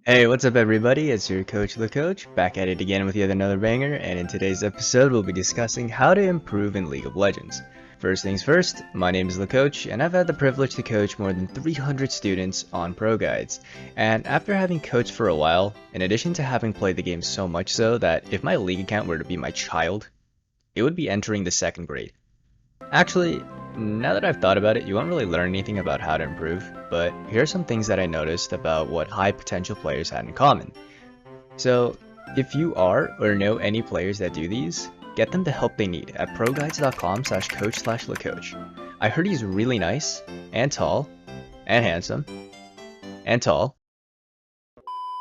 Hey, what's up everybody? It's your coach LeCoach, back at it again with yet another banger, and in today's episode we'll be discussing how to improve in League of Legends. First things first, my name is LeCoach, and I've had the privilege to coach more than 300 students on Pro Guides. And after having coached for a while, in addition to having played the game so much so that if my League account were to be my child, it would be entering the second grade. Actually, now that I've thought about it, you won't really learn anything about how to improve, but here are some things that I noticed about what high potential players had in common. So, if you are or know any players that do these, get them the help they need at proguides.com/coach/lecoach. I heard he's really nice, and tall, and handsome, and tall.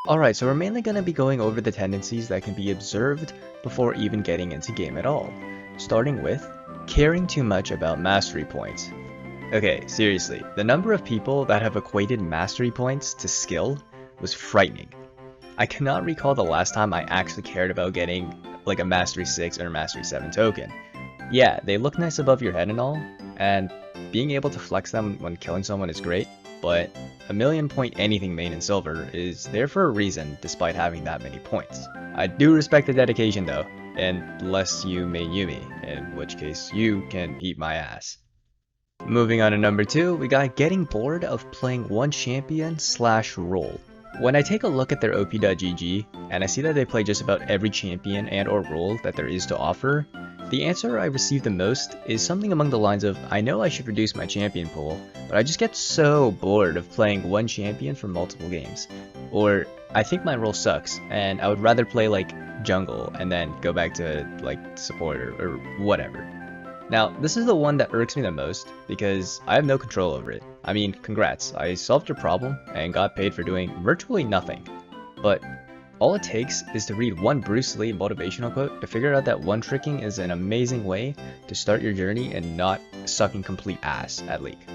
Alright, so we're mainly going to be going over the tendencies that can be observed before even getting into game at all, starting with caring too much about mastery points. Okay, seriously, the number of people that have equated mastery points to skill was frightening. I cannot recall the last time I actually cared about getting like a mastery 6 or a mastery 7 token. Yeah, they look nice above your head and all, and being able to flex them when killing someone is great, but a million point anything main in silver is there for a reason despite having that many points. I do respect the dedication though, unless you main Yumi, in which case you can eat my ass. Moving on to number 2, we got getting bored of playing one champion slash role. When I take a look at their op.gg and I see that they play just about every champion and or role that there is to offer, the answer I receive the most is something along the lines of, I know I should reduce my champion pool, but I just get so bored of playing one champion for multiple games. Or, I think my role sucks, and I would rather play like jungle and then go back to like support or whatever. Now, this is the one that irks me the most because I have no control over it. I mean, congrats, I solved your problem and got paid for doing virtually nothing. But all it takes is to read one Bruce Lee motivational quote to figure out that one-tricking is an amazing way to start your journey and not sucking complete ass at League.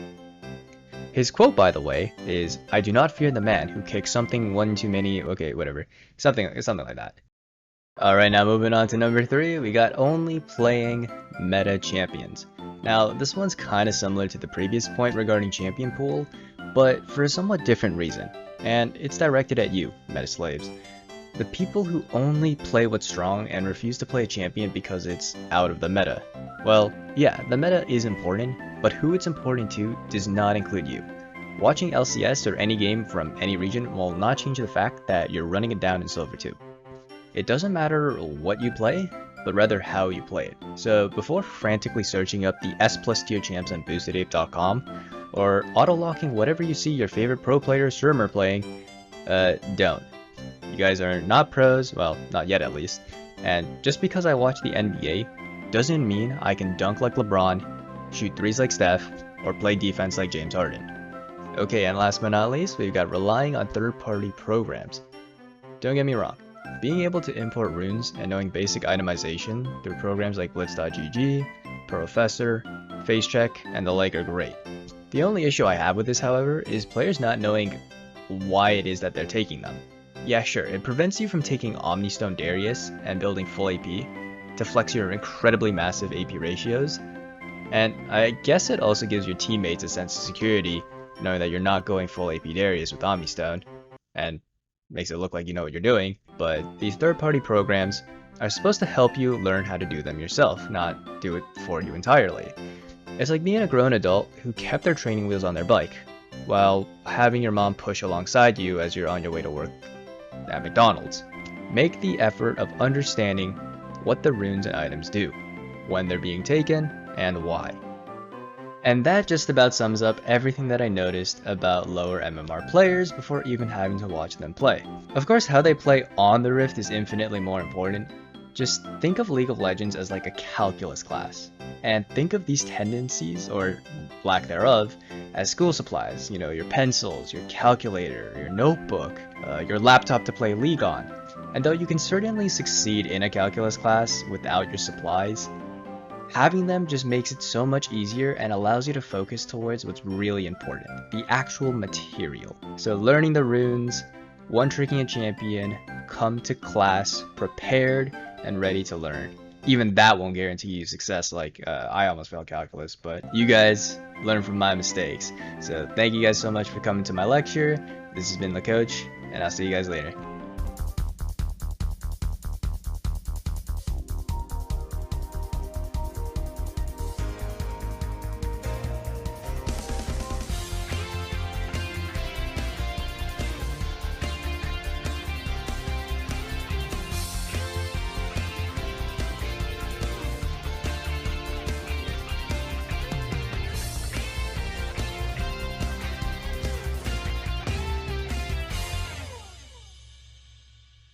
His quote, by the way, is, "I do not fear the man who kicks something one too many," okay, whatever, something like that. Alright, now moving on to number 3, we got only playing meta champions. Now, this one's kinda similar to the previous point regarding champion pool, but for a somewhat different reason, and it's directed at you, meta slaves. The people who only play what's strong and refuse to play a champion because it's out of the meta. Well, yeah, the meta is important, but who it's important to does not include you. Watching LCS or any game from any region will not change the fact that you're running it down in Silver 2. It doesn't matter what you play, but rather how you play it. So before frantically searching up the S+ tier champs on boostedape.com, or auto-locking whatever you see your favorite pro player or streamer playing, don't. You guys are not pros, well, not yet at least, and just because I watch the NBA doesn't mean I can dunk like LeBron, shoot threes like Steph, or play defense like James Harden. Okay, and last but not least, we've got relying on third-party programs. Don't get me wrong. Being able to import runes and knowing basic itemization through programs like blitz.gg, Professor, FaceCheck, and the like are great. The only issue I have with this, however, is players not knowing why it is that they're taking them. Yeah, sure, it prevents you from taking Omnistone Darius and building full AP to flex your incredibly massive AP ratios, and I guess it also gives your teammates a sense of security knowing that you're not going full AP Darius with Omnistone, and makes it look like you know what you're doing, but these third-party programs are supposed to help you learn how to do them yourself, not do it for you entirely. It's like being a grown adult who kept their training wheels on their bike, while having your mom push alongside you as you're on your way to work at McDonald's. Make the effort of understanding what the runes and items do, when they're being taken, and why. And that just about sums up everything that I noticed about lower MMR players before even having to watch them play. Of course, how they play on the Rift is infinitely more important. Just think of League of Legends as like a calculus class, and think of these tendencies, or lack thereof, as school supplies. You know, your pencils, your calculator, your notebook, your laptop to play League on. And though you can certainly succeed in a calculus class without your supplies, having them just makes it so much easier and allows you to focus towards what's really important, the actual material. So learning the runes, one-tricking a champion, come to class prepared and ready to learn. Even that won't guarantee you success, like I almost failed calculus, but you guys learn from my mistakes. So thank you guys so much for coming to my lecture. This has been LeCoach, and I'll see you guys later.